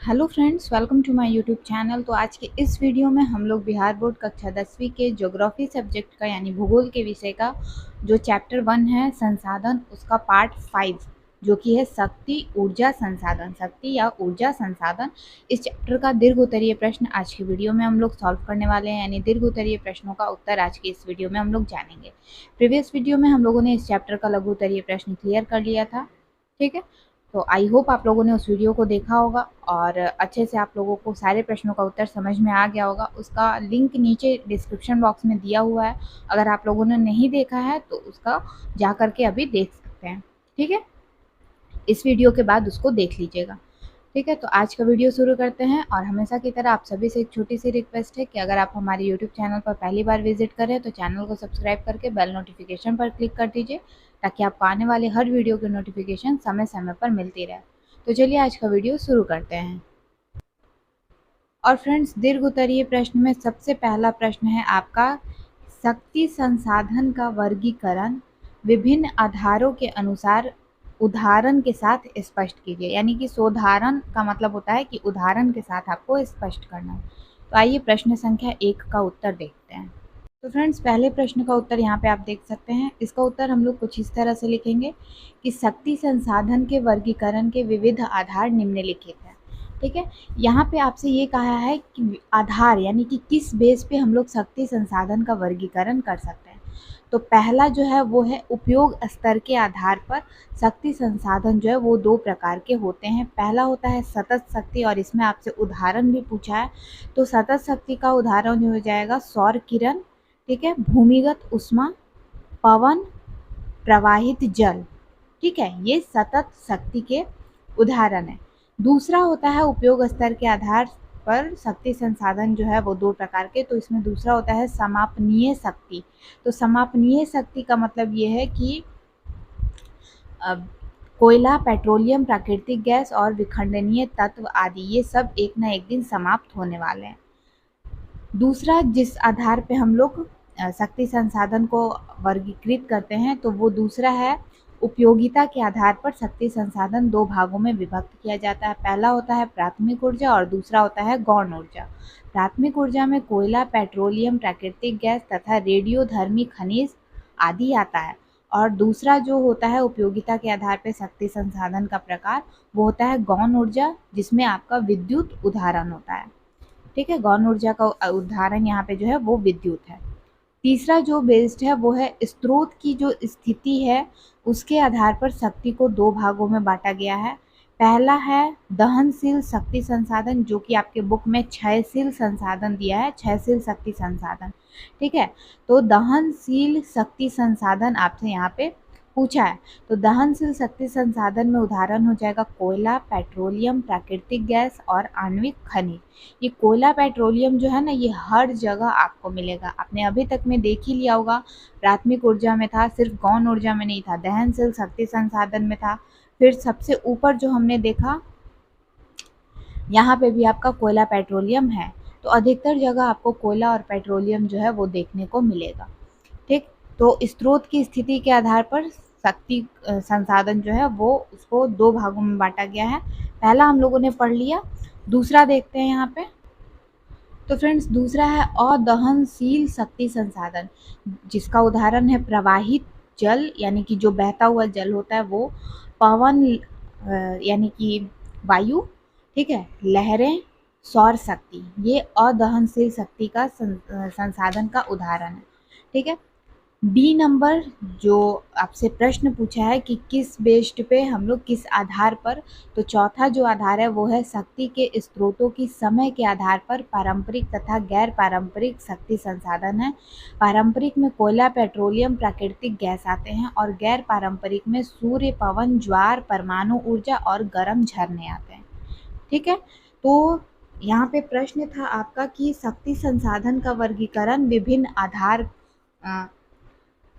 Hello friends, welcome to my YouTube channel. तो आज के इस वीडियो में हम लोग बिहार बोर्ड कक्षा 10वीं के ज्योग्राफी सब्जेक्ट का यानी भूगोल के विषय का जो चैप्टर 1 है संसाधन, उसका पार्ट 5 जो कि है शक्ति ऊर्जा संसाधन, शक्ति या ऊर्जा संसाधन, इस चैप्टर का दीर्घ उत्तरीय प्रश्न आज की वीडियो में हम लोग सॉल्व करने वाले हैं। यानी दीर्घ उत्तरीय प्रश्नों का उत्तर आज की इस वीडियो में हम लोग जानेंगे। प्रीवियस वीडियो में हम लोगों ने इस चैप्टर का लघु उत्तरीय प्रश्न क्लियर कर लिया था, ठीक है। तो आई होप आप लोगों ने उस वीडियो को देखा होगा और अच्छे से आप लोगों को सारे प्रश्नों का उत्तर समझ में आ गया होगा। उसका लिंक नीचे डिस्क्रिप्शन बॉक्स में दिया हुआ है, अगर आप लोगों ने नहीं देखा है तो उसका जा करके अभी देख सकते हैं, ठीक है। इस वीडियो के बाद उसको देख लीजिएगा, ठीक है। तो आज का वीडियो शुरू करते हैं और हमेशा की तरह आप सभी से एक छोटी सी रिक्वेस्ट है कि अगर आप हमारे यूट्यूब चैनल पर पहली बार विजिट करें तो चैनल को सब्सक्राइब करके बेल नोटिफिकेशन पर क्लिक कर दीजिए, ताकि आपको आने वाले हर वीडियो की नोटिफिकेशन समय समय पर मिलती रहे। तो चलिए आज का वीडियो शुरू करते हैं। और फ्रेंड्स, दीर्घ उत्तरीय प्रश्न में सबसे पहला प्रश्न है आपका, शक्ति संसाधन का वर्गीकरण विभिन्न आधारों के अनुसार उदाहरण के साथ स्पष्ट कीजिए। यानी कि सोदाहरण का मतलब होता है कि उदाहरण के साथ आपको स्पष्ट करना है। तो आइए प्रश्न संख्या 1 का उत्तर देखते हैं। तो फ्रेंड्स, पहले प्रश्न का उत्तर यहाँ पे आप देख सकते हैं। इसका उत्तर हम लोग कुछ इस तरह से लिखेंगे कि शक्ति संसाधन के वर्गीकरण के विविध आधार निम्नलिखित हैं, ठीक है। यहाँ पे आपसे ये कहा है कि आधार यानी कि किस बेस पे हम लोग शक्ति संसाधन का वर्गीकरण कर सकते हैं। तो पहला जो है वो है उपयोग स्तर के आधार पर शक्ति संसाधन जो है वो दो प्रकार के होते हैं। पहला होता है सतत शक्ति, और इसमें आपसे उदाहरण भी पूछा है। तो सतत शक्ति का उदाहरण हो जाएगा सौर किरण, ठीक है, भूमिगत उष्मा, पवन, प्रवाहित जल, ठीक है। ये सतत शक्ति के उदाहरण है। दूसरा होता है उपयोग स्तर के आधार पर शक्ति संसाधन जो है वो दो प्रकार के। तो इसमें दूसरा होता है समापनीय शक्ति। तो समापनीय शक्ति का मतलब ये है कि कोयला, पेट्रोलियम, प्राकृतिक गैस और विखंडनीय तत्व आदि ये सब एक ना एक दिन समाप्त होने वाले हैं। दूसरा जिस आधार पे हम लोग शक्ति संसाधन को वर्गीकृत करते हैं तो वो दूसरा है उपयोगिता के आधार पर शक्ति संसाधन दो भागों में विभक्त किया जाता है। पहला होता है प्राथमिक ऊर्जा और दूसरा होता है गौण ऊर्जा। प्राथमिक ऊर्जा में कोयला, पेट्रोलियम, प्राकृतिक गैस तथा रेडियोधर्मी खनिज आदि आता है। और दूसरा जो होता है उपयोगिता के आधार पर शक्ति संसाधन का प्रकार, वो होता है गौण ऊर्जा, जिसमें आपका विद्युत उदाहरण होता है, ठीक है। गौण ऊर्जा का उदाहरण यहाँ पे जो है वो विद्युत है। तीसरा जो बेस्ड है वो है स्रोत की जो स्थिति है उसके आधार पर शक्ति को दो भागों में बांटा गया है। पहला है दहनशील शक्ति संसाधन, जो कि आपके बुक में क्षयशील संसाधन दिया है, क्षयशील शक्ति संसाधन, ठीक है। तो दहनशील शक्ति संसाधन आपसे यहाँ पे पूछा है। तो दहनशील शक्ति संसाधन में उदाहरण हो जाएगा कोयला, पेट्रोलियम, प्राकृतिक गैस और आणविक खनिज। ये कोयला, पेट्रोलियम जो है ना, ये हर जगह आपको मिलेगा। आपने अभी तक में देख ही लिया होगा, प्राथमिक ऊर्जा में था, सिर्फ गौण ऊर्जा में नहीं था, दहनशील शक्ति संसाधन में था। फिर सबसे ऊपर जो हमने देखा, यहाँ पे भी आपका कोयला, पेट्रोलियम है। तो अधिकतर जगह आपको कोयला और पेट्रोलियम जो है वो देखने को मिलेगा, ठीक। तो स्रोत की स्थिति के आधार पर शक्ति संसाधन जो है वो उसको दो भागों में बांटा गया है। पहला हम लोगों ने पढ़ लिया, दूसरा देखते हैं यहाँ पे। तो फ्रेंड्स, दूसरा है अदहनशील शक्ति संसाधन, जिसका उदाहरण है प्रवाहित जल, यानी कि जो बहता हुआ जल होता है वो, पवन यानी कि वायु, ठीक है, लहरें, सौर शक्ति, ये अदहनशील शक्ति का संसाधन का उदाहरण है, ठीक है। बी नंबर जो आपसे प्रश्न पूछा है कि किस बेस्ड पे हम लोग किस आधार पर, तो चौथा जो आधार है वो है शक्ति के स्रोतों की समय के आधार पर पारंपरिक तथा गैर पारंपरिक शक्ति संसाधन है। पारंपरिक में कोयला, पेट्रोलियम, प्राकृतिक गैस आते हैं और गैर पारंपरिक में सूर्य, पवन, ज्वार, परमाणु ऊर्जा और गर्म झरने आते हैं, ठीक है। तो यहाँ पे प्रश्न था आपका कि शक्ति संसाधन का वर्गीकरण विभिन्न आधार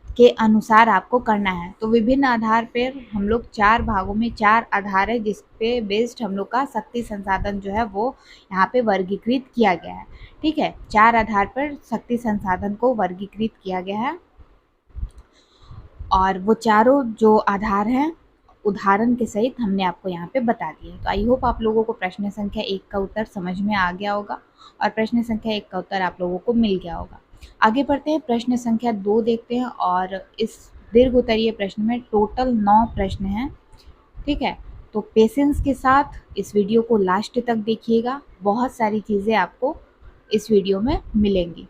के अनुसार आपको करना है। तो विभिन्न आधार पर हम लोग चार भागों में चार आधार है जिस पे बेस्ड हम लोग का शक्ति संसाधन जो है वो यहाँ पे वर्गीकृत किया गया है, ठीक है। चार आधार पर शक्ति संसाधन को वर्गीकृत किया गया है और वो चारों जो आधार हैं उदाहरण के सहित हमने आपको यहाँ पे बता दिए। तो आई होप आप लोगों को प्रश्न संख्या 1 का उत्तर समझ में आ गया होगा और प्रश्न संख्या 1 का उत्तर आप लोगों को मिल गया होगा। आगे बढ़ते हैं, प्रश्न संख्या 2 देखते हैं और इस दीर्घ उत्तरीय प्रश्न में टोटल 9 प्रश्न हैं। ठीक है, तो पेशेंस के साथ इस वीडियो को लास्ट तक देखिएगा, बहुत सारी चीज़ें आपको इस वीडियो में मिलेंगी।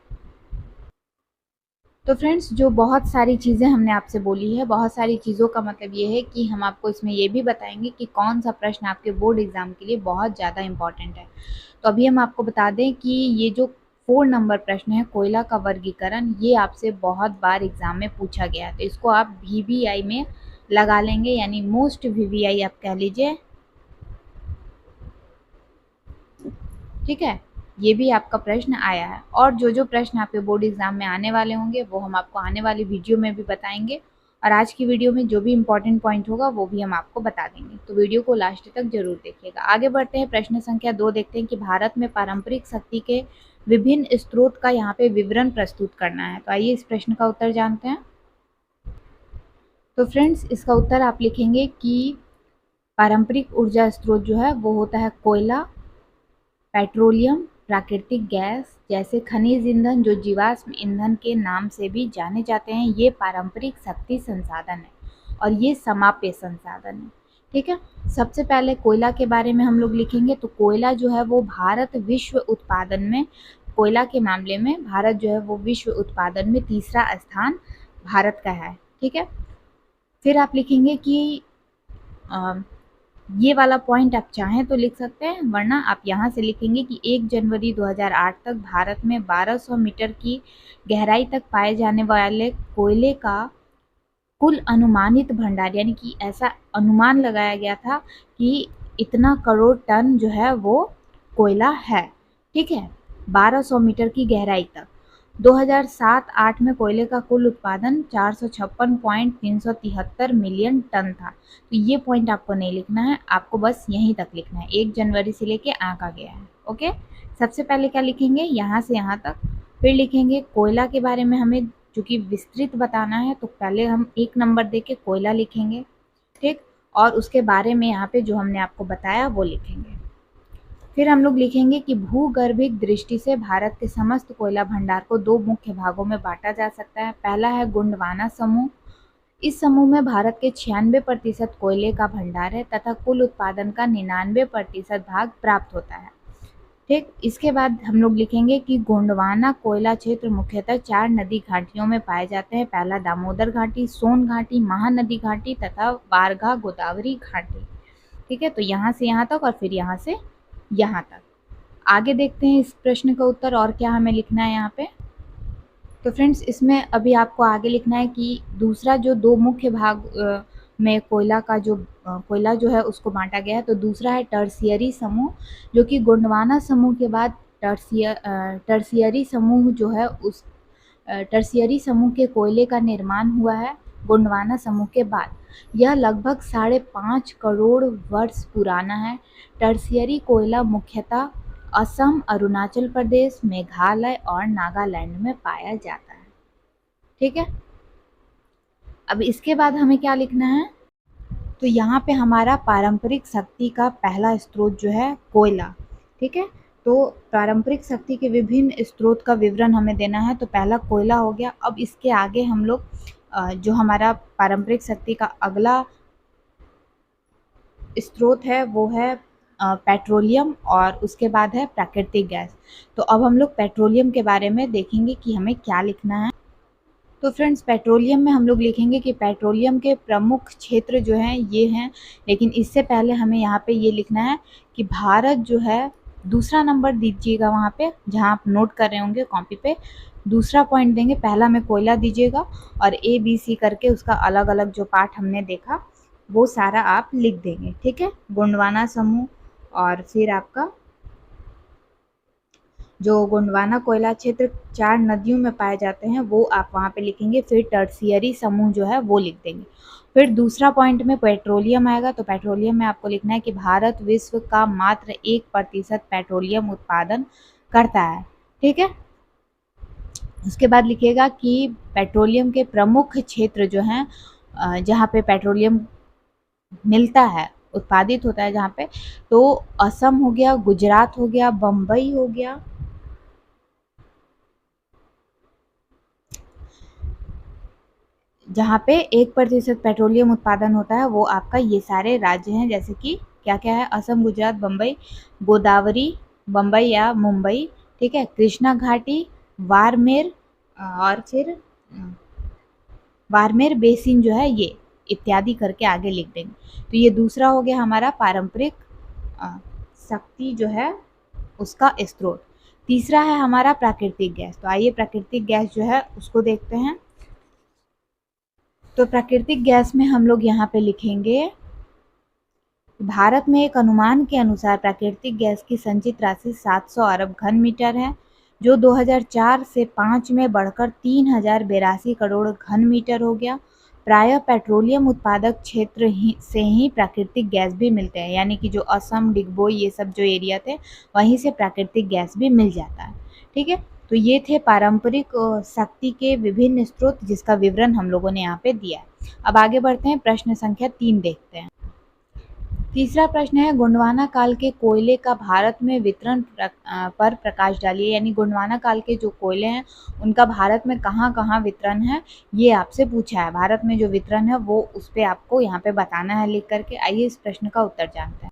तो फ्रेंड्स, जो बहुत सारी चीज़ें हमने आपसे बोली है, बहुत सारी चीज़ों का मतलब ये है कि हम आपको इसमें ये भी बताएंगे कि कौन सा प्रश्न आपके बोर्ड एग्ज़ाम के लिए बहुत ज़्यादा इम्पॉर्टेंट है। तो अभी हम आपको बता दें कि ये जो 4 नंबर प्रश्न है, कोयला का वर्गीकरण, ये आपसे बहुत बार एग्ज़ाम में पूछा गया है। तो इसको आप VVI में लगा लेंगे, यानी मोस्ट VVI आप कह लीजिए। ठीक है, ये भी आपका प्रश्न आया है। और जो प्रश्न आपके बोर्ड एग्जाम में आने वाले होंगे वो हम आपको आने वाली वीडियो में भी बताएंगे, और आज की वीडियो में जो भी इम्पोर्टेंट पॉइंट होगा वो भी हम आपको बता देंगे। तो वीडियो को लास्ट तक जरूर देखिएगा। आगे बढ़ते हैं, प्रश्न संख्या 2 देखते हैं कि भारत में पारंपरिक शक्ति के विभिन्न स्रोत का यहाँ पे विवरण प्रस्तुत करना है। तो आइए इस प्रश्न का उत्तर जानते हैं। तो फ्रेंड्स, इसका उत्तर आप लिखेंगे कि पारंपरिक ऊर्जा स्रोत जो है वो होता है कोयला, पेट्रोलियम, प्राकृतिक गैस जैसे खनिज ईंधन जो जीवाश्म ईंधन के नाम से भी जाने जाते हैं, ये पारंपरिक शक्ति संसाधन है और ये समाप्य संसाधन है। ठीक है, सबसे पहले कोयला के बारे में हम लोग लिखेंगे। तो कोयला जो है वो भारत विश्व उत्पादन में, कोयला के मामले में भारत जो है वो विश्व उत्पादन में तीसरा स्थान भारत का है। ठीक है, फिर आप लिखेंगे कि ये वाला पॉइंट आप चाहें तो लिख सकते हैं, वरना आप यहाँ से लिखेंगे कि 1 जनवरी 2008 तक भारत में 1200 मीटर की गहराई तक पाए जाने वाले कोयले का कुल अनुमानित भंडार, यानी कि ऐसा अनुमान लगाया गया था कि इतना करोड़ टन जो है वो कोयला है। ठीक है, 1200 मीटर की गहराई तक। 2007-8 में कोयले का कुल उत्पादन 456.373 मिलियन टन था। तो ये पॉइंट आपको नहीं लिखना है, आपको बस यहीं तक लिखना है, 1 जनवरी से लेके आंका गया है। ओके, सबसे पहले क्या लिखेंगे, यहाँ से यहाँ तक। फिर लिखेंगे कोयला के बारे में हमें चूँकि विस्तृत बताना है, तो पहले हम 1 नंबर दे के कोयला लिखेंगे। ठीक, और उसके बारे में यहाँ पे जो हमने आपको बताया वो लिखेंगे। फिर हम लोग लिखेंगे कि भूगर्भिक दृष्टि से भारत के समस्त कोयला भंडार को 2 मुख्य भागों में बांटा जा सकता है। पहला है गोंडवाना समूह। इस समूह में भारत के 96% कोयले का भंडार है तथा कुल उत्पादन का 99% भाग प्राप्त होता है। ठीक, इसके बाद हम लोग लिखेंगे कि गोंडवाना कोयला क्षेत्र मुख्यतः 4 नदी घाटियों में पाए जाते हैं। पहला दामोदर घाटी, सोन घाटी, महानदी घाटी तथा वारघा गोदावरी घाटी। ठीक है, तो यहाँ से यहाँ तक और फिर यहाँ से यहाँ तक। आगे देखते हैं इस प्रश्न का उत्तर और क्या हमें लिखना है यहाँ पे। तो फ्रेंड्स, इसमें अभी आपको आगे लिखना है कि दूसरा जो 2 मुख्य भाग में कोयला का जो कोयला जो है उसको बांटा गया है। तो दूसरा है टर्शियरी समूह, जो कि गोंडवाना समूह के बाद टर्शियरी समूह जो है उस टर्शियरी समूह के कोयले का निर्माण हुआ है गोंडवाना समूह के बाद। यह लगभग 5.5 करोड़ वर्ष पुराना है। टर्शियरी कोयला मुख्यतः असम, अरुणाचल प्रदेश, मेघालय और नागालैंड में पाया जाता है। ठीक है, अब इसके बाद हमें क्या लिखना है, तो यहाँ पे हमारा पारंपरिक शक्ति का पहला स्रोत जो है कोयला। ठीक है, तो पारंपरिक शक्ति के विभिन्न स्रोत का विवरण हमें देना है। तो पहला कोयला हो गया। अब इसके आगे हम लोग जो हमारा पारंपरिक शक्ति का अगला स्रोत है वो है पेट्रोलियम और उसके बाद है प्राकृतिक गैस। तो अब हम लोग पेट्रोलियम के बारे में देखेंगे कि हमें क्या लिखना है। तो फ्रेंड्स, पेट्रोलियम में हम लोग लिखेंगे कि पेट्रोलियम के प्रमुख क्षेत्र जो हैं ये हैं, लेकिन इससे पहले हमें यहाँ पे ये लिखना है कि भारत जो है, दूसरा नंबर दीजिएगा वहाँ पे जहाँ आप नोट कर रहे होंगे कॉपी पे, दूसरा पॉइंट देंगे, पहला में कोयला दीजिएगा और ABC करके उसका अलग अलग जो पार्ट हमने देखा वो सारा आप लिख देंगे। ठीक है, गोंडवाना समूह और फिर आपका जो गोंडवाना कोयला क्षेत्र 4 नदियों में पाए जाते हैं वो आप वहाँ पे लिखेंगे। फिर टर्शियरी समूह जो है वो लिख देंगे। फिर दूसरा पॉइंट में पेट्रोलियम आएगा। तो पेट्रोलियम में आपको लिखना है कि भारत विश्व का मात्र 1% पेट्रोलियम उत्पादन करता है। ठीक है, उसके बाद लिखिएगा कि पेट्रोलियम के प्रमुख क्षेत्र जो हैं जहाँ पे पेट्रोलियम मिलता है, उत्पादित होता है जहाँ पे, तो असम हो गया, गुजरात हो गया, बम्बई हो गया, जहाँ पे 1% पेट्रोलियम उत्पादन होता है वो आपका ये सारे राज्य हैं, जैसे कि क्या क्या है, असम, गुजरात, बम्बई, गोदावरी, बम्बई या मुंबई, ठीक है, कृष्णा घाटी, बाड़मेर, और फिर बाड़मेर बेसिन जो है ये, इत्यादि करके आगे लिख देंगे। तो ये दूसरा हो गया हमारा पारंपरिक अ, शक्ति जो है उसका स्रोत। तीसरा है हमारा प्राकृतिक गैस। तो आइए प्राकृतिक गैस जो है उसको देखते हैं। तो प्राकृतिक गैस में हम लोग यहाँ पे लिखेंगे, भारत में एक अनुमान के अनुसार प्राकृतिक गैस की संचित राशि 700 अरब घन मीटर है, जो 2004 से 5 में बढ़कर 3082 करोड़ घन मीटर हो गया। प्रायः पेट्रोलियम उत्पादक क्षेत्र से ही प्राकृतिक गैस भी मिलते हैं, यानी कि जो असम, डिगबोई ये सब जो एरिया थे वहीं से प्राकृतिक गैस भी मिल जाता है। ठीक है, तो ये थे पारंपरिक शक्ति के विभिन्न स्रोत, जिसका विवरण हम लोगों ने यहाँ पे दिया है। अब आगे बढ़ते हैं, प्रश्न संख्या 3 देखते हैं। तीसरा प्रश्न है, गोंडवाना काल के कोयले का भारत में वितरण पर प्रकाश डालिए। यानी गोंडवाना काल के जो कोयले हैं उनका भारत में कहाँ कहाँ वितरण है, ये आपसे पूछा है। भारत में जो वितरण है वो उस पर आपको यहाँ पे बताना है लिख करके। आइए इस प्रश्न का उत्तर जानते हैं।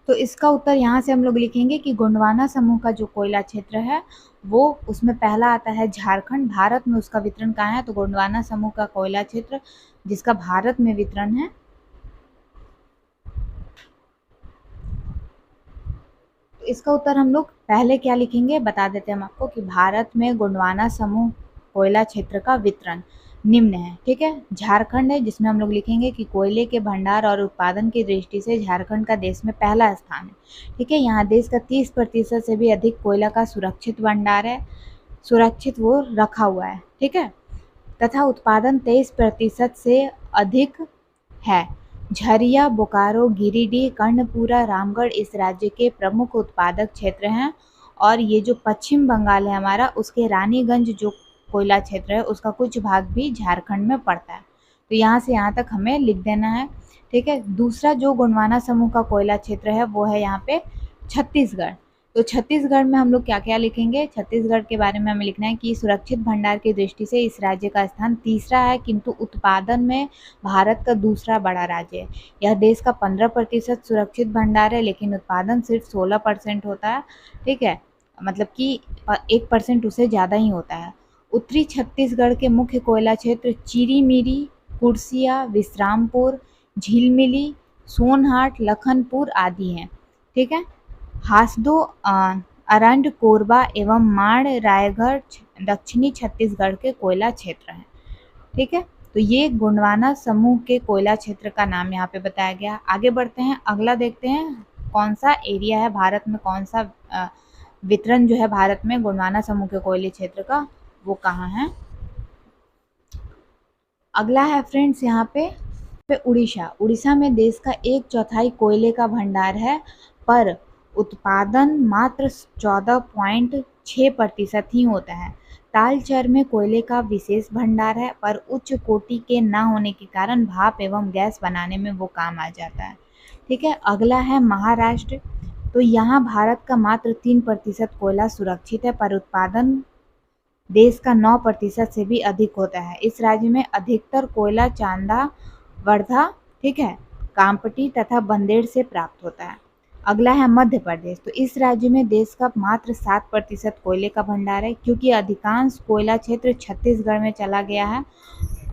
तो इसका उत्तर यहाँ से हम लोग लिखेंगे कि गोंडवाना समूह का जो कोयला क्षेत्र है वो, उसमें पहला आता है झारखंड। भारत में उसका वितरण कहाँ है, तो गोंडवाना समूह का कोयला क्षेत्र जिसका भारत में वितरण है, इसका उत्तर हम लोग पहले क्या लिखेंगे बता देते हैं हम आपको, कि भारत में गोंडवाना समूह कोयला क्षेत्र का वितरण निम्न है। ठीक है, झारखंड है जिसमें हम लोग लिखेंगे कि कोयले के भंडार और उत्पादन की दृष्टि से झारखंड का देश में पहला स्थान है। ठीक है, यहाँ देश का 30% से भी अधिक कोयला का सुरक्षित भंडार है, सुरक्षित वो रखा हुआ है। ठीक है, तथा उत्पादन 23% से अधिक है। झरिया, बोकारो, गिरिडीह, कर्णपुरा, रामगढ़ इस राज्य के प्रमुख उत्पादक क्षेत्र हैं। और ये जो पश्चिम बंगाल है हमारा, उसके रानीगंज जो कोयला क्षेत्र है उसका कुछ भाग भी झारखंड में पड़ता है। तो यहाँ से यहाँ तक हमें लिख देना है। ठीक है, दूसरा जो गोंडवाना समूह का कोयला क्षेत्र है वो है यहाँ पे छत्तीसगढ़। तो छत्तीसगढ़ में हम लोग क्या क्या लिखेंगे, छत्तीसगढ़ के बारे में हमें लिखना है कि सुरक्षित भंडार की दृष्टि से इस राज्य का स्थान तीसरा है, किंतु उत्पादन में भारत का दूसरा बड़ा राज्य है। यह देश का 15% सुरक्षित भंडार है, लेकिन उत्पादन सिर्फ 16% होता है। ठीक है, मतलब कि 1% उससे ज़्यादा ही होता है। उत्तरी छत्तीसगढ़ के मुख्य कोयला क्षेत्र चिरीमिरी, कुर्सिया, विश्रामपुर, झिलमिली, सोनहाट, लखनपुर आदि हैं। ठीक है, हासदो, अरंड, कोरबा एवं माण रायगढ़ दक्षिणी छत्तीसगढ़ के कोयला क्षेत्र हैं। ठीक है, तो ये गोंडवाना समूह के कोयला क्षेत्र का नाम यहाँ पे बताया गया। आगे बढ़ते हैं, अगला देखते हैं कौन सा एरिया है भारत में, कौन सा वितरण जो है भारत में गोंडवाना समूह के कोयले क्षेत्र का, वो कहाँ है। अगला है फ्रेंड्स यहाँ पे उड़ीसा। उड़ीसा में देश का 1/4 कोयले का भंडार है, पर उत्पादन मात्र 14.6% ही होता है। तालचर में कोयले का विशेष भंडार है, पर उच्च कोटि के न होने के कारण भाप एवं गैस बनाने में वो काम आ जाता है। ठीक है, अगला है महाराष्ट्र। तो यहाँ भारत का मात्र 3% कोयला सुरक्षित है, पर उत्पादन देश का 9% से भी अधिक होता है। इस राज्य में अधिकतर कोयला चांदा, वर्धा, ठीक है, कामपटी तथा बंदेड़ से प्राप्त होता है। अगला है मध्य प्रदेश। तो इस राज्य में देश का मात्र 7% कोयले का भंडार है, क्योंकि अधिकांश कोयला क्षेत्र छत्तीसगढ़ में चला गया है।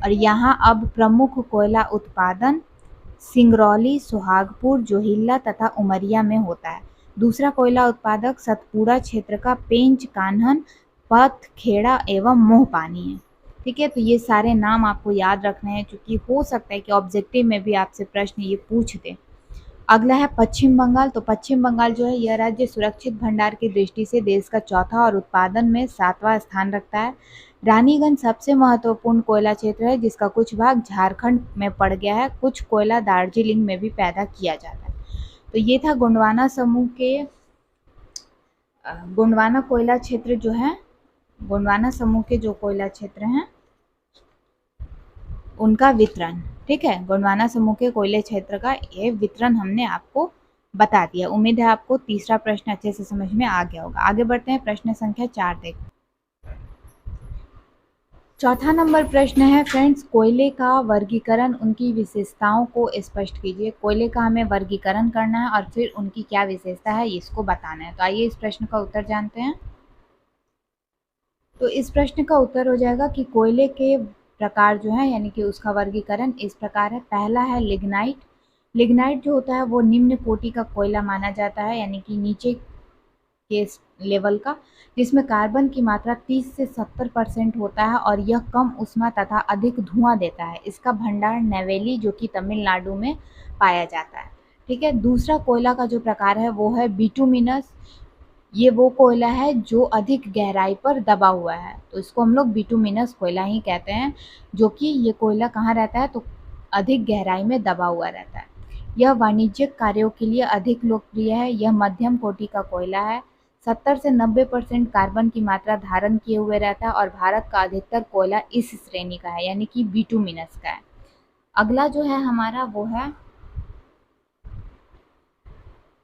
और यहाँ अब प्रमुख कोयला उत्पादन सिंगरौली, सुहागपुर, जोहिल्ला तथा उमरिया में होता है। दूसरा कोयला उत्पादक सतपुड़ा क्षेत्र का पेंच, कान्हन, पथखेड़ा एवं मोहपानी है। ठीक है, तो ये सारे नाम आपको याद रखने हैं, क्योंकि हो सकता है कि ऑब्जेक्टिव में भी आपसे प्रश्न ये पूछ दे। अगला है पश्चिम बंगाल। तो पश्चिम बंगाल जो है यह राज्य सुरक्षित भंडार की दृष्टि से देश का चौथा और उत्पादन में 7वां स्थान रखता है। रानीगंज सबसे महत्वपूर्ण कोयला क्षेत्र है, जिसका कुछ भाग झारखंड में पड़ गया है। कुछ कोयला दार्जिलिंग में भी पैदा किया जाता है। तो ये था गोंडवाना समूह के गोंडवाना कोयला क्षेत्र जो है, गोंडवाना समूह के जो कोयला क्षेत्र हैं उनका वितरण। ठीक है, गोंडवाना समूह के कोयले क्षेत्र का ये वितरण हमने आपको बता दिया। उम्मीद है आपको तीसरा प्रश्न अच्छे से समझ में आ गया होगा। आगे बढ़ते हैं, प्रश्न संख्या 4 देखते हैं। चौथा नंबर प्रश्न है फ्रेंड्स, कोयले का वर्गीकरण, उनकी विशेषताओं को स्पष्ट कीजिए। कोयले का हमें वर्गीकरण करना है और फिर उनकी क्या विशेषता है इसको बताना है। तो आइए इस प्रश्न का उत्तर जानते हैं। तो इस प्रश्न का उत्तर हो जाएगा कि कोयले के प्रकार जो है यानी कि उसका वर्गीकरण इस प्रकार है। पहला है लिग्नाइट। लिग्नाइट जो होता है वो निम्न कोटि का कोयला माना जाता है, यानी कि नीचे के लेवल का, जिसमें कार्बन की मात्रा 30 से 70% होता है और यह कम ऊष्मा तथा अधिक धुआं देता है। इसका भंडार नेवेली जो कि तमिलनाडु में पाया जाता है। ठीक है, दूसरा कोयला का जो प्रकार है वो है बिटुमिनस। ये वो कोयला है जो अधिक गहराई पर दबा हुआ है, तो इसको हम लोग बिटुमिनस कोयला ही कहते हैं, जो कि ये कोयला कहाँ रहता है तो अधिक गहराई में दबा हुआ रहता है। यह वाणिज्यिक कार्यों के लिए अधिक लोकप्रिय है। यह मध्यम कोटि का कोयला है। 70 से 90% कार्बन की मात्रा धारण किए हुए रहता है और भारत का अधिकतर कोयला इस श्रेणी का है, यानी कि बिटुमिनस का है। अगला जो है हमारा वो है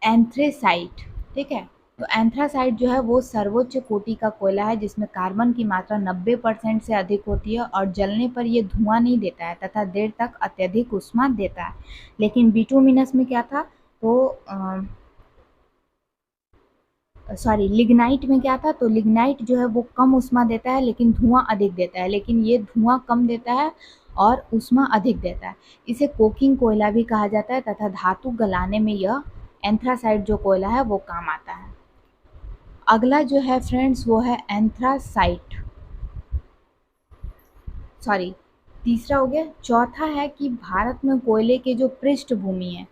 एंथ्रेसाइट। ठीक है, तो एंथ्रासाइट जो है वो सर्वोच्च कोटि का कोयला है, जिसमें कार्बन की मात्रा 90% से अधिक होती है और जलने पर ये धुआं नहीं देता है तथा देर तक अत्यधिक ऊष्मा देता है। लेकिन बिटुमिनस में क्या था तो सॉरी लिग्नाइट में क्या था, तो लिग्नाइट जो है वो कम ऊष्मा देता है लेकिन धुआं अधिक देता है, लेकिन ये धुआं कम देता है और ऊष्मा अधिक देता है। इसे कोकिंग कोयला भी कहा जाता है तथा धातु गलाने में यह एंथ्रासाइट जो कोयला है वो काम आता है। अगला जो है फ्रेंड्स वो है एंथ्रासाइट, सॉरी तीसरा हो गया। चौथा है कि भारत में कोयले के जो पृष्ठभूमि है,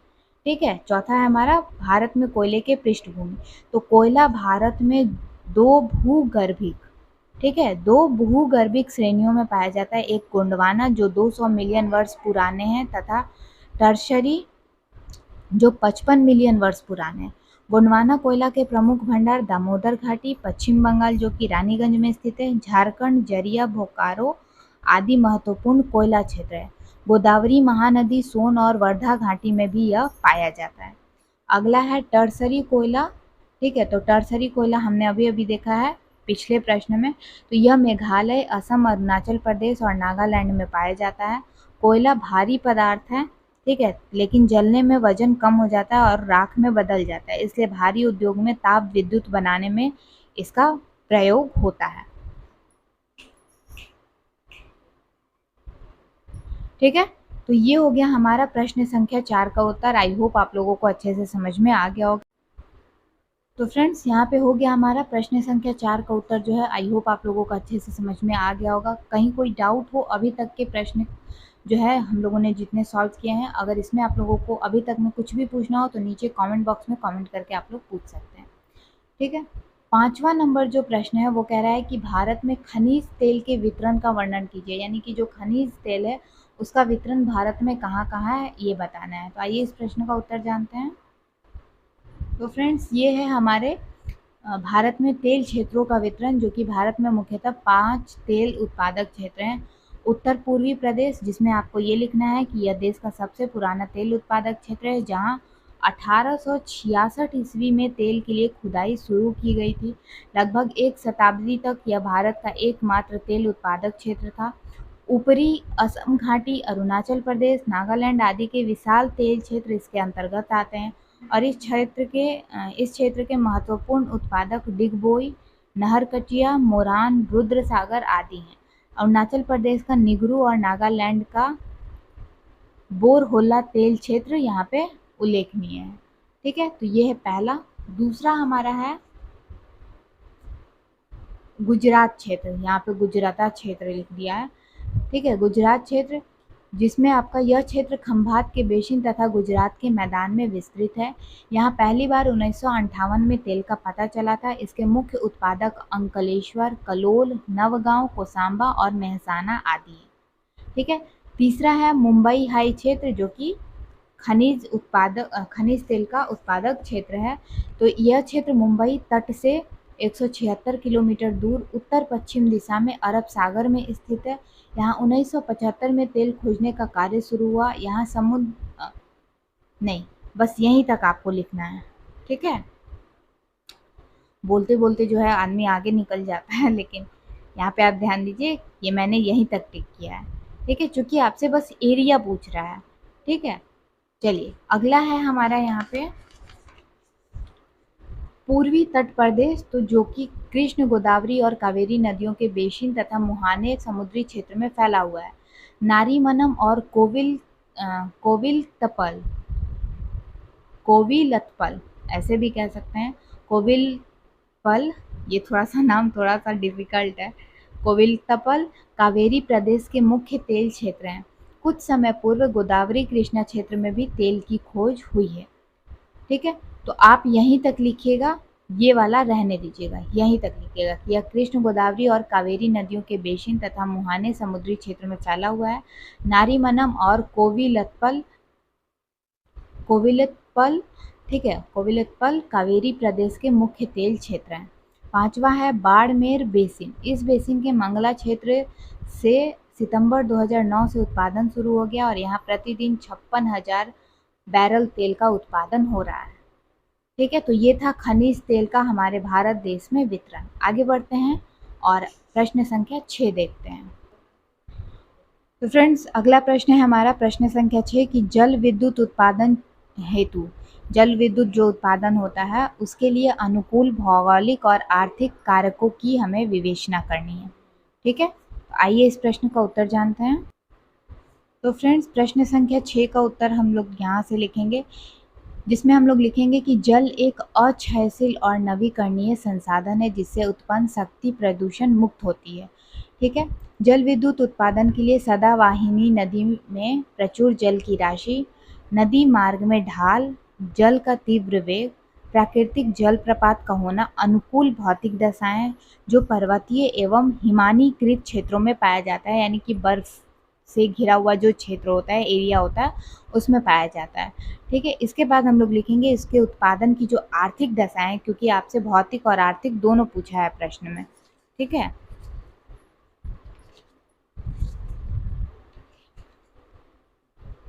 ठीक है, चौथा है हमारा भारत में कोयले के पृष्ठभूमि। तो कोयला भारत में दो भूगर्भिक, ठीक है, दो भूगर्भिक श्रेणियों में पाया जाता है। एक गोंडवाना जो 200 मिलियन वर्ष पुराने हैं तथा टर्शरी जो 55 मिलियन वर्ष पुराने हैं। गोंडवाना कोयला के प्रमुख भंडार दामोदर घाटी, पश्चिम बंगाल जो कि रानीगंज में स्थित है, झारखंड, जरिया, बोकारो आदि महत्वपूर्ण कोयला क्षेत्र है। गोदावरी महानदी, सोन और वर्धा घाटी में भी यह पाया जाता है। अगला है टर्सरी कोयला। ठीक है, तो टर्सरी कोयला हमने अभी अभी देखा है पिछले प्रश्न में। तो यह मेघालय, असम, अरुणाचल प्रदेश और नागालैंड में पाया जाता है। कोयला भारी पदार्थ है, ठीक है, लेकिन जलने में वजन कम हो जाता है और राख में बदल जाता है, इसलिए भारी उद्योग में ताप विद्युत बनाने में इसका प्रयोग होता है। ठीक है, तो ये हो गया हमारा प्रश्न संख्या 4 का उत्तर। आई होप आप लोगों को अच्छे से समझ में आ गया होगा। तो फ्रेंड्स यहाँ पे हो गया हमारा प्रश्न संख्या 4 का उत्तर जो है। आई होप आप लोगों को अच्छे से समझ में आ गया होगा। कहीं कोई डाउट हो अभी तक के प्रश्न जो है हम लोगों ने जितने सॉल्व किए हैं, अगर इसमें आप लोगों को अभी तक में कुछ भी पूछना हो तो नीचे कमेंट बॉक्स में कमेंट करके आप लोग पूछ सकते हैं। ठीक है, 5वां नंबर जो प्रश्न है वो कह रहा है कि भारत में खनिज तेल के वितरण का वर्णन कीजिए, यानी कि जो खनिज तेल है उसका वितरण भारत में कहाँ कहाँ है ये बताना है। तो आइए इस प्रश्न का उत्तर जानते हैं। तो फ्रेंड्स ये है हमारे भारत में तेल क्षेत्रों का वितरण, जो कि भारत में मुख्यतः 5 तेल उत्पादक क्षेत्र हैं। उत्तर पूर्वी प्रदेश, जिसमें आपको ये लिखना है कि यह देश का सबसे पुराना तेल उत्पादक क्षेत्र है, जहाँ 1866 ईस्वी में तेल के लिए खुदाई शुरू की गई थी। लगभग एक शताब्दी तक यह भारत का एकमात्र तेल उत्पादक क्षेत्र था। ऊपरी असम घाटी, अरुणाचल प्रदेश, नागालैंड आदि के विशाल तेल क्षेत्र इसके अंतर्गत आते हैं और इस क्षेत्र के महत्वपूर्ण उत्पादक डिगबोई, नहरकटिया, मोरान, रुद्रसागर आदि हैं। अरुणाचल प्रदेश का निगरू और नागालैंड का बोरहोला तेल क्षेत्र यहाँ पे उल्लेखनीय है। ठीक है, तो ये है पहला। दूसरा हमारा है गुजरात क्षेत्र, यहाँ पे गुजराता क्षेत्र लिख दिया है। ठीक है, गुजरात क्षेत्र, जिसमें आपका यह क्षेत्र खंभात के बेसिन तथा गुजरात के मैदान में विस्तृत है। यहाँ पहली बार 1958 में तेल का पता चला था। इसके मुख्य उत्पादक अंकलेश्वर, कलोल, नवगांव, कोसांबा और मेहसाना आदि हैं। ठीक है, तीसरा है मुंबई हाई क्षेत्र, जो कि खनिज तेल का उत्पादक क्षेत्र है। तो यह क्षेत्र मुंबई तट से 176 किलोमीटर दूर उत्तर पश्चिम दिशा में अरब सागर में स्थित है। यहाँ 1975 में तेल खोजने का कार्य शुरू हुआ। यहाँ समुद्र नहीं, बस यहीं तक आपको लिखना है, ठीक है। बोलते बोलते जो है आदमी आगे निकल जाता है, लेकिन यहाँ पे आप ध्यान दीजिए, ये मैंने यहीं तक टिक किया है, ठीक है, क्योंकि आपसे बस एरिया पूछ रहा है, ठीक है। चलिए अगला है हमारा यहाँ पे पूर्वी तट प्रदेश, तो जो कि कृष्ण, गोदावरी और कावेरी नदियों के बेसिन तथा मुहाने समुद्री क्षेत्र में फैला हुआ है। नारीमनम और कोविलतपल, कोविलतपल ऐसे भी कह सकते हैं, कोविलपल, ये नाम थोड़ा सा डिफिकल्ट है। कोविलतपल कावेरी प्रदेश के मुख्य तेल क्षेत्र हैं। कुछ समय पूर्व गोदावरी कृष्णा क्षेत्र में भी तेल की खोज हुई है, ठीक है। तो आप यहीं तक लिखिएगा, ये वाला रहने दीजिएगा, यहीं तक लिखिएगा कि यह कृष्ण, गोदावरी और कावेरी नदियों के बेसिन तथा मुहाने समुद्री क्षेत्र में फैला हुआ है। नारीमनम और कोविलतपल, ठीक है, कोविलतपल कावेरी प्रदेश के मुख्य तेल क्षेत्र हैं। पांचवा है बाड़मेर बेसिन। इस बेसिन के मंगला क्षेत्र से सितंबर 2009 से उत्पादन शुरू हो गया और यहाँ प्रतिदिन 56,000 बैरल तेल का उत्पादन हो रहा है, ठीक है। तो ये था खनिज तेल का हमारे भारत देश में वितरण। आगे बढ़ते हैं और प्रश्न संख्या 6 देखते हैं। तो फ्रेंड्स अगला प्रश्न है हमारा प्रश्न संख्या 6 कि जल विद्युत उत्पादन हेतु, जल विद्युत जो उत्पादन होता है उसके लिए अनुकूल भौगोलिक और आर्थिक कारकों की हमें विवेचना करनी है, ठीक है। तो आइए इस प्रश्न का उत्तर जानते हैं। तो फ्रेंड्स प्रश्न संख्या 6 का उत्तर हम लोग यहाँ से लिखेंगे, जिसमें हम लोग लिखेंगे कि जल एक अक्षयशील और नवीकरणीय संसाधन है जिससे उत्पन्न शक्ति प्रदूषण मुक्त होती है, ठीक है। जल विद्युत उत्पादन के लिए सदावाहिनी नदी में प्रचुर जल की राशि, नदी मार्ग में ढाल, जल का तीव्र वेग, प्राकृतिक जल प्रपात का होना, अनुकूल भौतिक दशाएं जो पर्वतीय एवं हिमानीकृत क्षेत्रों में पाया जाता है, यानी कि बर्फ से घिरा हुआ जो क्षेत्र होता है, एरिया होता है, उसमें पाया जाता है, ठीक है। इसके बाद हम लोग लिखेंगे इसके उत्पादन की जो आर्थिक दशाएं, क्योंकि आपसे भौतिक और आर्थिक दोनों पूछा है प्रश्न में, ठीक है।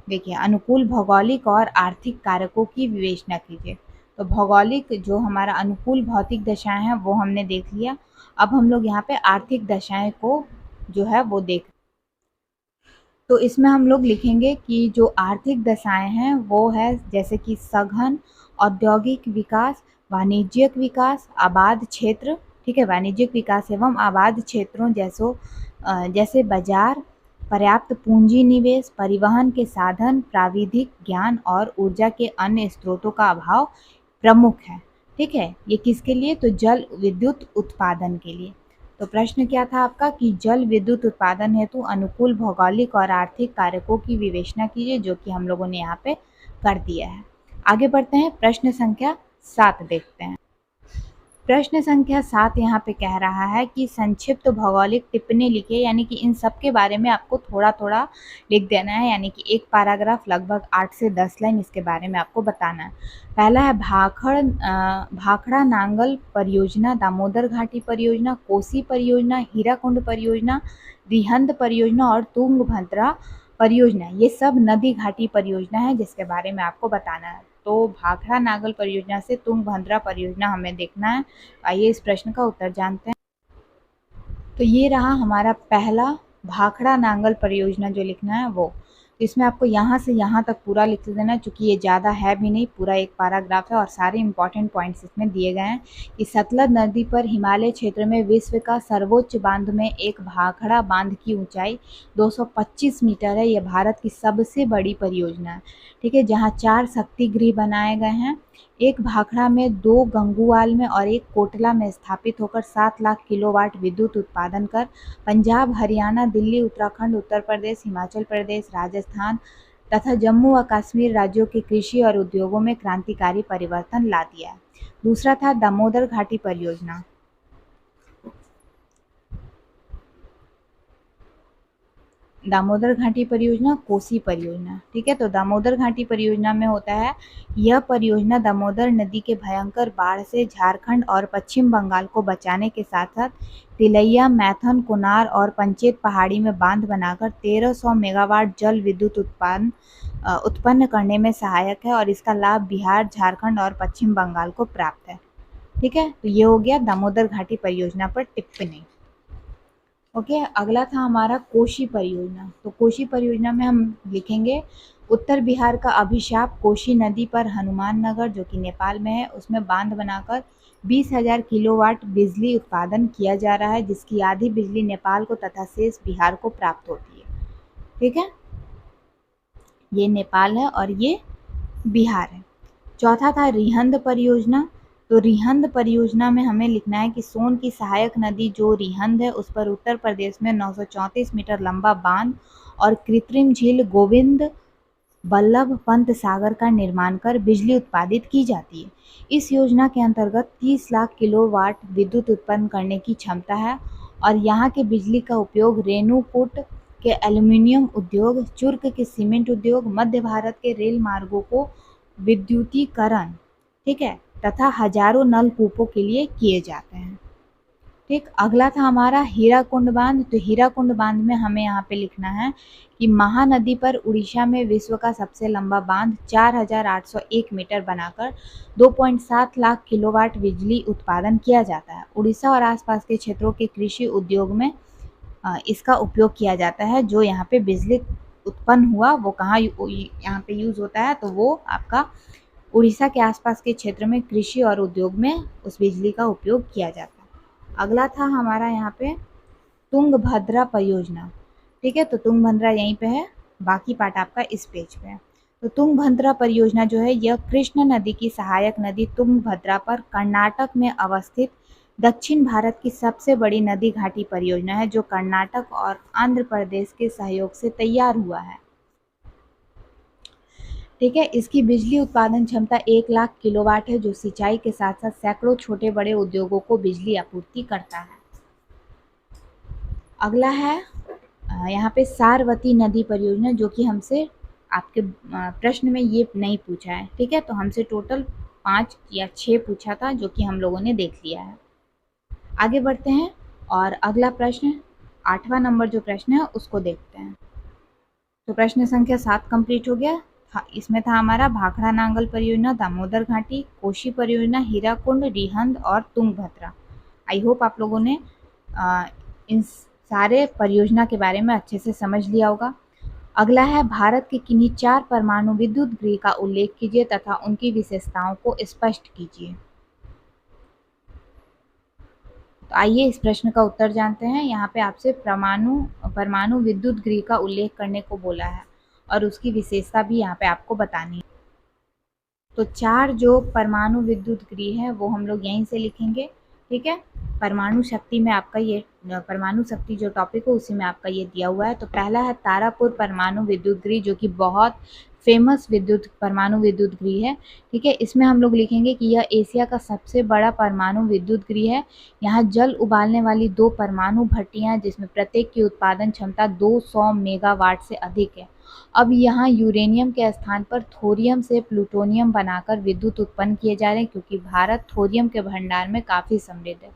देखिए अनुकूल भौगोलिक और आर्थिक कारकों की विवेचना कीजिए। तो भौगोलिक जो हमारा अनुकूल भौतिक दशाएं हैं वो हमने देख लिया। अब हम लोग यहाँ पे आर्थिक दशाएं को जो है वो देख, तो इसमें हम लोग लिखेंगे कि जो आर्थिक दशाएं हैं वो है जैसे कि सघन औद्योगिक विकास, वाणिज्यिक विकास, आबाद क्षेत्र, ठीक है, वाणिज्यिक विकास एवं आबाद क्षेत्रों जैसे बाजार, पर्याप्त पूंजी निवेश, परिवहन के साधन, प्राविधिक ज्ञान और ऊर्जा के अन्य स्रोतों का अभाव प्रमुख है, ठीक है। ये किसके लिए? तो जल विद्युत उत्पादन के लिए। तो प्रश्न क्या था आपका कि जल विद्युत उत्पादन हेतु अनुकूल भौगोलिक और आर्थिक कारकों की विवेचना कीजिए, जो कि हम लोगों ने यहाँ पे कर दिया है। आगे बढ़ते हैं, प्रश्न संख्या 7 देखते हैं। प्रश्न संख्या 7 यहाँ पे कह रहा है कि संक्षिप्त भौगोलिक टिप्पणी लिखिए, यानी कि इन सब के बारे में आपको थोड़ा थोड़ा लिख देना है, यानी कि एक पैराग्राफ लगभग 8 से 10 लाइन इसके बारे में आपको बताना है। पहला है भाखड़ा नांगल परियोजना, दामोदर घाटी परियोजना, कोसी परियोजना, हीराकुंड परियोजना, रिहंद परियोजना और तुंगभद्रा परियोजना, ये सब नदी घाटी परियोजना है जिसके बारे में आपको बताना है। तो भाखड़ा नांगल परियोजना से तुंगभद्रा परियोजना हमें देखना है। आइए इस प्रश्न का उत्तर जानते हैं। तो ये रहा हमारा पहला भाखड़ा नांगल परियोजना जो लिखना है वो। तो इसमें आपको यहाँ से यहाँ तक पूरा लिख देना, चूँकि ये ज़्यादा है भी नहीं, पूरा एक पैराग्राफ है और सारे इंपॉर्टेंट पॉइंट्स इसमें दिए गए हैं कि सतलज नदी पर हिमालय क्षेत्र में विश्व का सर्वोच्च बांध में एक भाखड़ा बांध की ऊंचाई 225 मीटर है। यह भारत की सबसे बड़ी परियोजना है, ठीक है, जहाँ 4 शक्ति गृह बनाए गए हैं। एक भाखड़ा में 2 गंगुआल में और एक कोटला में स्थापित होकर 7 लाख किलोवाट विद्युत उत्पादन कर पंजाब, हरियाणा, दिल्ली, उत्तराखंड, उत्तर प्रदेश, हिमाचल प्रदेश, राजस्थान तथा जम्मू व कश्मीर राज्यों के कृषि और उद्योगों में क्रांतिकारी परिवर्तन ला दिया है। दूसरा था दामोदर घाटी परियोजना। दामोदर घाटी परियोजना, कोसी परियोजना। ठीक है, तो दामोदर घाटी परियोजना में होता है, यह परियोजना दामोदर नदी के भयंकर बाढ़ से झारखंड और पश्चिम बंगाल को बचाने के साथ साथ तिलैया, मैथन, कुनार और पंचेत पहाड़ी में बांध बनाकर 1300 मेगावाट जल विद्युत उत्पन्न करने में सहायक है और इसका लाभ बिहार, झारखंड और पश्चिम बंगाल को प्राप्त है। ठीक है, तो ये हो गया दामोदर घाटी परियोजना पर टिप्पणी। ओके, अगला था हमारा कोशी परियोजना। तो कोशी परियोजना में हम लिखेंगे, उत्तर बिहार का अभिशाप कोशी नदी पर हनुमान नगर जो कि नेपाल में है, उसमें बांध बनाकर 20,000 किलोवाट बिजली उत्पादन किया जा रहा है, जिसकी आधी बिजली नेपाल को तथा शेष बिहार को प्राप्त होती है। ठीक है, ये नेपाल है और ये बिहार है। चौथा था रिहंद परियोजना। तो रिहंद परियोजना में हमें लिखना है कि सोन की सहायक नदी जो रिहंद है, उस पर उत्तर प्रदेश में 934 मीटर लंबा बांध और कृत्रिम झील गोविंद बल्लभ पंत सागर का निर्माण कर बिजली उत्पादित की जाती है। इस योजना के अंतर्गत 30 लाख किलोवाट विद्युत उत्पन्न करने की क्षमता है और यहाँ के बिजली का उपयोग रेणुकूट के एल्यूमीनियम उद्योग, चुर्क के सीमेंट उद्योग, मध्य भारत के रेल मार्गों को विद्युतीकरण, ठीक है, तथा हजारों नलकूपों के लिए किए जाते हैं। ठीक, अगला था हमारा हीराकुंड बांध। तो हीराकुंड बांध में हमें यहाँ पे लिखना है कि महानदी पर उड़ीसा में विश्व का सबसे लंबा बांध 4,801 मीटर बनाकर 2.7 लाख किलोवाट बिजली उत्पादन किया जाता है। उड़ीसा और आसपास के क्षेत्रों के कृषि उद्योग में इसका उपयोग किया जाता है। जो यहाँ पे बिजली उत्पन्न हुआ वो कहाँ यहाँ पे यूज होता है, तो वो आपका उड़ीसा के आसपास के क्षेत्र में कृषि और उद्योग में उस बिजली का उपयोग किया जाता है। अगला था हमारा यहाँ पे तुंगभद्रा परियोजना। ठीक है, तो तुंगभद्रा यहीं पे है, बाकी पार्ट आपका इस पेज पे है। तो तुंगभद्रा परियोजना जो है, यह कृष्ण नदी की सहायक नदी तुंगभद्रा पर कर्नाटक में अवस्थित दक्षिण भारत की सबसे बड़ी नदी घाटी परियोजना है, जो कर्नाटक और आंध्र प्रदेश के सहयोग से तैयार हुआ है। ठीक है, इसकी बिजली उत्पादन क्षमता 1 लाख किलोवाट है, जो सिंचाई के साथ साथ सैकड़ों छोटे बड़े उद्योगों को बिजली आपूर्ति करता है। अगला है यहाँ पे सारवती नदी परियोजना, जो कि हमसे आपके प्रश्न में ये नहीं पूछा है। ठीक है, तो हमसे टोटल 5 या 6 पूछा था, जो कि हम लोगों ने देख लिया है। आगे बढ़ते हैं और अगला प्रश्न 8वां नंबर जो प्रश्न है उसको देखते हैं। तो प्रश्न संख्या 7 कंप्लीट हो गया। इसमें था हमारा भाखड़ा नांगल परियोजना, दामोदर घाटी, कोशी परियोजना, हीराकुंड, रिहंद और तुंगभद्रा। आई होप आप लोगों ने इन सारे परियोजना के बारे में अच्छे से समझ लिया होगा। अगला है भारत के किन्हीं 4 परमाणु विद्युत गृह का उल्लेख कीजिए तथा उनकी विशेषताओं को स्पष्ट कीजिए। तो आइए इस प्रश्न का उत्तर जानते हैं। यहाँ पे आपसे परमाणु विद्युत गृह का उल्लेख करने को बोला है और उसकी विशेषता भी यहाँ पे आपको बतानी है। तो 4 जो परमाणु विद्युत गृह है वो हम लोग यहीं से लिखेंगे। ठीक है, परमाणु शक्ति में आपका ये परमाणु शक्ति जो टॉपिक है उसी में आपका ये दिया हुआ है। तो पहला है तारापुर परमाणु विद्युत गृह, जो कि बहुत फेमस परमाणु विद्युत गृह है। ठीक है, इसमें हम लोग लिखेंगे कि यह एशिया का सबसे बड़ा परमाणु विद्युत गृह है। यहाँ जल उबालने वाली 2 परमाणु भट्टियां, जिसमें प्रत्येक की उत्पादन क्षमता 200 मेगावाट से अधिक है। अब यहाँ यूरेनियम के स्थान पर थोरियम से प्लूटोनियम बनाकर विद्युत उत्पन्न किए जा रहे हैं, क्योंकि भारत थोरियम के भंडार में काफ़ी समृद्ध है।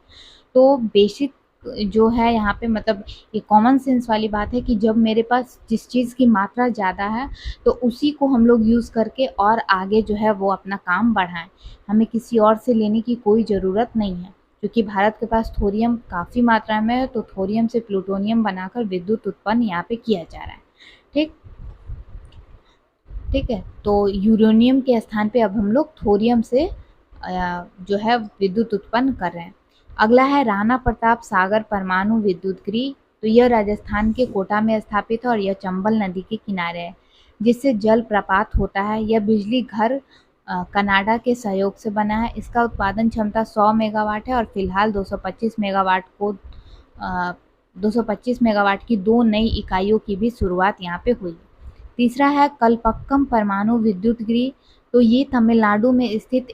तो बेसिक जो है यहाँ पे मतलब ये कॉमन सेंस वाली बात है कि जब मेरे पास जिस चीज़ की मात्रा ज़्यादा है तो उसी को हम लोग यूज़ करके और आगे जो है वो अपना काम बढ़ाएं। हमें किसी और से लेने की कोई ज़रूरत नहीं है, क्योंकि भारत के पास थोरियम काफ़ी मात्रा में है, तो थोरियम से प्लूटोनियम बनाकर विद्युत उत्पन्न यहाँ पे किया जा रहा है। ठीक है, तो यूरेनियम के स्थान पे अब हम लोग थोरियम से जो है विद्युत उत्पन्न कर रहे हैं। अगला है राणा प्रताप सागर परमाणु विद्युत गृह। तो यह राजस्थान के कोटा में स्थापित है और यह चंबल नदी के किनारे है, जिससे जल प्रपात होता है। यह बिजली घर कनाडा के सहयोग से बना है। इसका उत्पादन क्षमता 100 मेगावाट है और फिलहाल 225 मेगावाट की 2 नई इकाइयों की भी शुरुआत यहाँ पे हुई। तीसरा है कलपक्कम परमाणु विद्युत गृह। तो ये तमिलनाडु में स्थित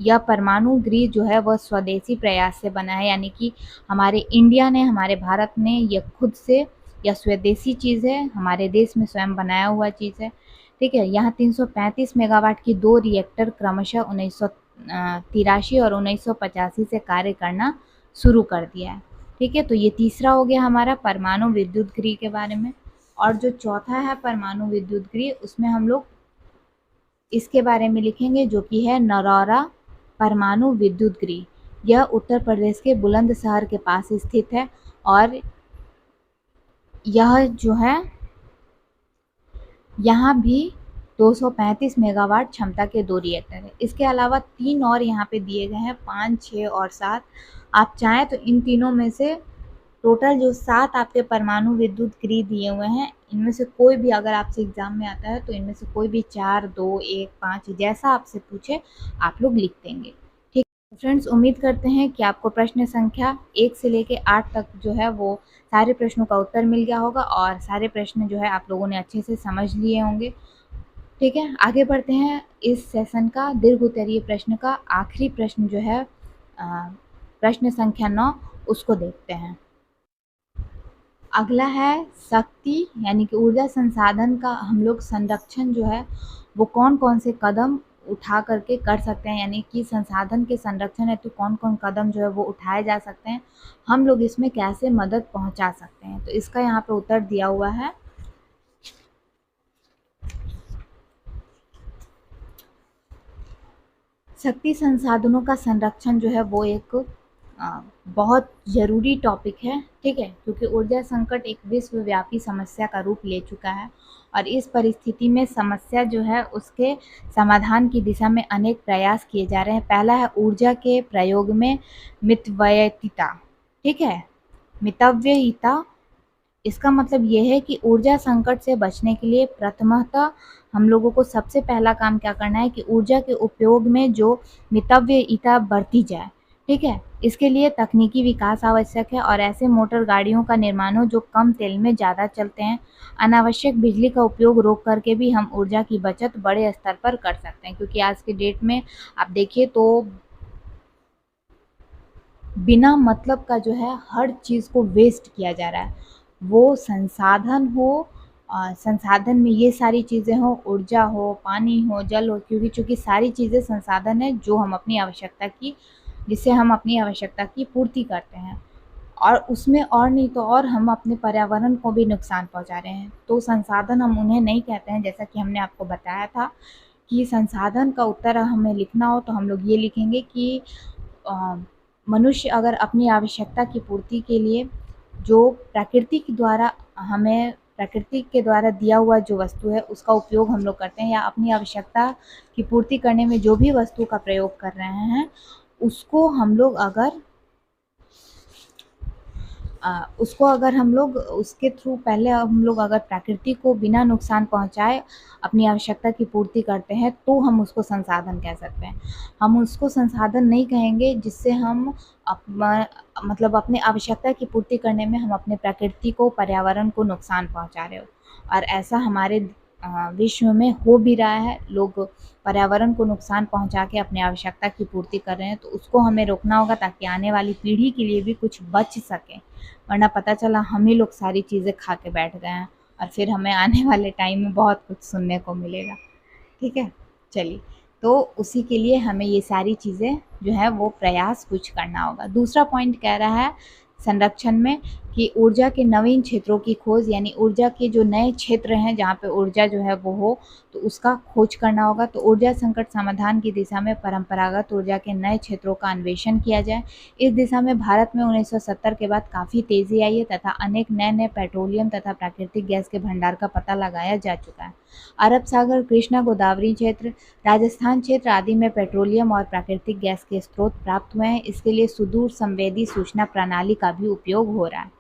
यह परमाणु गृह जो है वह स्वदेशी प्रयास से बना है, यानी कि हमारे इंडिया ने, हमारे भारत ने यह खुद से या स्वदेशी चीज़ है, हमारे देश में स्वयं बनाया हुआ चीज़ है। ठीक है, यहाँ 335 मेगावाट की 2 रिएक्टर क्रमशः 1983 और 1985 से कार्य करना शुरू कर दिया है। ठीक है, तो ये तीसरा हो गया हमारा परमाणु विद्युत गृह के बारे में। और जो चौथा है परमाणु विद्युत गृह, उसमें हम लोग इसके बारे में लिखेंगे जो कि है नरौरा परमाणु विद्युत गृह। यह उत्तर प्रदेश के बुलंदशहर के पास स्थित है और यह जो है यहाँ भी 235 मेगावाट क्षमता के 2 रिएक्टर है। इसके अलावा 3 और यहाँ पे दिए गए हैं, 5, 6 और 7। आप चाहें तो इन तीनों में से टोटल जो 7 आपके परमाणु विद्युत गृह दिए हुए हैं, इनमें से कोई भी अगर आपसे एग्जाम में आता है तो इनमें से कोई भी 4, 2, 1, 5 जैसा आपसे पूछे आप लोग लिख देंगे। ठीक है फ्रेंड्स, उम्मीद करते हैं कि आपको प्रश्न संख्या 1 से लेके 8 तक जो है वो सारे प्रश्नों का उत्तर मिल गया होगा और सारे प्रश्न जो है आप लोगों ने अच्छे से समझ लिए होंगे। ठीक है, आगे बढ़ते हैं। इस सेशन का दीर्घ उत्तरीय प्रश्न का आखिरी प्रश्न जो है प्रश्न संख्या 9, उसको देखते हैं। अगला है शक्ति यानी कि ऊर्जा संसाधन का हम लोग संरक्षण जो है वो कौन कौन से कदम उठा करके कर सकते हैं, यानी कि संसाधन के संरक्षण हेतु कौन कौन कदम जो है वो उठाए जा सकते हैं, हम लोग इसमें कैसे मदद पहुंचा सकते हैं। तो इसका यहाँ पे उत्तर दिया हुआ है। शक्ति संसाधनों का संरक्षण जो है वो एक बहुत ज़रूरी टॉपिक है। ठीक है, क्योंकि ऊर्जा संकट एक विश्वव्यापी समस्या का रूप ले चुका है और इस परिस्थिति में समस्या जो है उसके समाधान की दिशा में अनेक प्रयास किए जा रहे हैं। पहला है ऊर्जा के प्रयोग में मितव्ययिता। ठीक है, मितव्ययिता इसका मतलब ये है कि ऊर्जा संकट से बचने के लिए प्रथमतः हम लोगों को सबसे पहला काम क्या करना है कि ऊर्जा के उपयोग में जो मितव्ययिता बरती जाए। ठीक है, इसके लिए तकनीकी विकास आवश्यक है और ऐसे मोटर गाड़ियों का निर्माण हो जो कम तेल में ज़्यादा चलते हैं। अनावश्यक बिजली का उपयोग रोक करके भी हम ऊर्जा की बचत बड़े स्तर पर कर सकते हैं, क्योंकि आज के डेट में आप देखिए तो बिना मतलब का जो है हर चीज़ को वेस्ट किया जा रहा है, वो संसाधन हो, संसाधन में ये सारी चीज़ें हो, ऊर्जा हो, पानी हो, जल हो, क्योंकि चूँकि सारी चीज़ें संसाधन है जो हम अपनी आवश्यकता की जिससे हम अपनी आवश्यकता की पूर्ति करते हैं और उसमें और नहीं तो और हम अपने पर्यावरण को भी नुकसान पहुंचा रहे हैं। तो संसाधन हम उन्हें नहीं कहते हैं, जैसा कि हमने आपको बताया था कि संसाधन का उत्तर हमें लिखना हो तो हम लोग ये लिखेंगे कि मनुष्य अगर अपनी आवश्यकता की पूर्ति के लिए जो प्रकृति के द्वारा दिया हुआ जो वस्तु है उसका उपयोग हम लोग करते हैं, या अपनी आवश्यकता की पूर्ति करने में जो भी वस्तु का प्रयोग कर रहे हैं उसको अगर हम लोग उसके थ्रू पहले हम लोग अगर प्रकृति को बिना नुकसान पहुंचाए अपनी आवश्यकता की पूर्ति करते हैं तो हम उसको संसाधन कह सकते हैं। हम उसको संसाधन नहीं कहेंगे जिससे हम मतलब अपने आवश्यकता की पूर्ति करने में हम अपने प्रकृति को, पर्यावरण को नुकसान पहुंचा रहे हो। और ऐसा हमारे विश्व में हो भी रहा है, लोग पर्यावरण को नुकसान पहुंचा के अपनी आवश्यकता की पूर्ति कर रहे हैं। तो उसको हमें रोकना होगा ताकि आने वाली पीढ़ी के लिए भी कुछ बच सके, वरना पता चला हम ही लोग सारी चीज़ें खा के बैठ गए हैं और फिर हमें आने वाले टाइम में बहुत कुछ सुनने को मिलेगा। ठीक है, चलिए, तो उसी के लिए हमें ये सारी चीज़ें जो है वो प्रयास कुछ करना होगा। दूसरा पॉइंट कह रहा है संरक्षण में कि ऊर्जा के नवीन क्षेत्रों की खोज, यानी ऊर्जा के जो नए क्षेत्र हैं जहाँ पे ऊर्जा जो है वो हो तो उसका खोज करना होगा। तो ऊर्जा संकट समाधान की दिशा में परंपरागत ऊर्जा के नए क्षेत्रों का अन्वेषण किया जाए। इस दिशा में भारत में 1970 के बाद काफ़ी तेज़ी आई है तथा अनेक नए नए पेट्रोलियम तथा प्राकृतिक गैस के भंडार का पता लगाया जा चुका है। अरब सागर, कृष्णा गोदावरी क्षेत्र, राजस्थान क्षेत्र आदि में पेट्रोलियम और प्राकृतिक गैस के स्रोत प्राप्त हुए हैं। इसके लिए सुदूर संवेदी सूचना प्रणाली का भी उपयोग हो रहा है।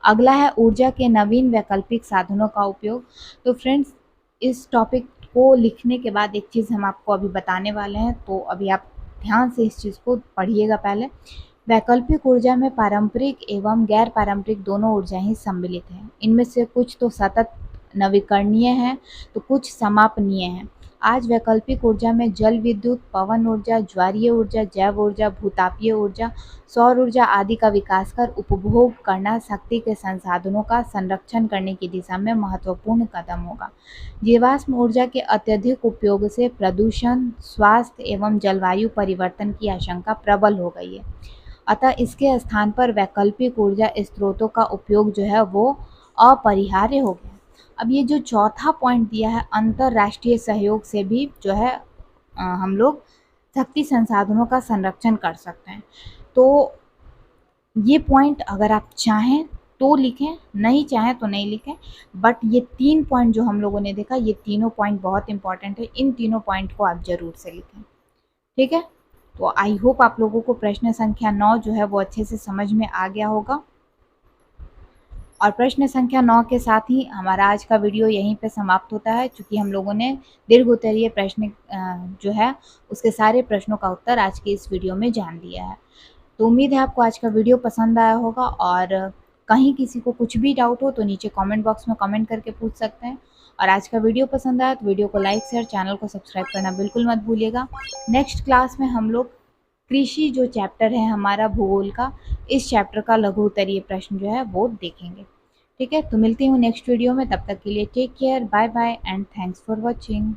अगला है ऊर्जा के नवीन वैकल्पिक साधनों का उपयोग। तो फ्रेंड्स, इस टॉपिक को लिखने के बाद एक चीज़ हम आपको अभी बताने वाले हैं, तो अभी आप ध्यान से इस चीज़ को पढ़िएगा। पहले, वैकल्पिक ऊर्जा में पारंपरिक एवं गैर पारंपरिक दोनों ऊर्जा ही सम्मिलित हैं। इनमें से कुछ तो सतत नवीकरणीय हैं तो कुछ समापनीय हैं। आज वैकल्पिक ऊर्जा में जल विद्युत, पवन ऊर्जा, ज्वारीय ऊर्जा, जैव ऊर्जा, भूतापीय ऊर्जा, सौर ऊर्जा आदि का विकास कर उपभोग करना शक्ति के संसाधनों का संरक्षण करने की दिशा में महत्वपूर्ण कदम होगा। जीवाश्म ऊर्जा के अत्यधिक उपयोग से प्रदूषण, स्वास्थ्य एवं जलवायु परिवर्तन की आशंका प्रबल हो गई है। अतः इसके स्थान पर वैकल्पिक ऊर्जा स्रोतों का उपयोग जो है वो अपरिहार्य हो गया। अब ये जो चौथा पॉइंट दिया है, अंतरराष्ट्रीय सहयोग से भी जो है हम लोग शक्ति संसाधनों का संरक्षण कर सकते हैं। तो ये पॉइंट अगर आप चाहें तो लिखें, नहीं चाहें तो नहीं लिखें, बट ये 3 पॉइंट जो हम लोगों ने देखा, ये तीनों पॉइंट बहुत इंपॉर्टेंट है। इन तीनों पॉइंट को आप जरूर से लिखें, ठीक है। तो आई होप आप लोगों को प्रश्न संख्या 9 जो है वो अच्छे से समझ में आ गया होगा। और प्रश्न संख्या 9 के साथ ही हमारा आज का वीडियो यहीं पे समाप्त होता है, क्योंकि हम लोगों ने दीर्घ उत्तरीय प्रश्न जो है उसके सारे प्रश्नों का उत्तर आज की इस वीडियो में जान लिया है। तो उम्मीद है आपको आज का वीडियो पसंद आया होगा, और कहीं किसी को कुछ भी डाउट हो तो नीचे कमेंट बॉक्स में कमेंट करके पूछ सकते हैं। और आज का वीडियो पसंद आया तो वीडियो को लाइक, शेयर, चैनल को सब्सक्राइब करना बिल्कुल मत भूलिएगा। नेक्स्ट क्लास में हम लोग कृषि जो चैप्टर है हमारा भूगोल का, इस चैप्टर का लघु उत्तरीय प्रश्न जो है वो देखेंगे, ठीक है। तो मिलती हूँ नेक्स्ट वीडियो में, तब तक के लिए take care, bye bye and thanks for watching.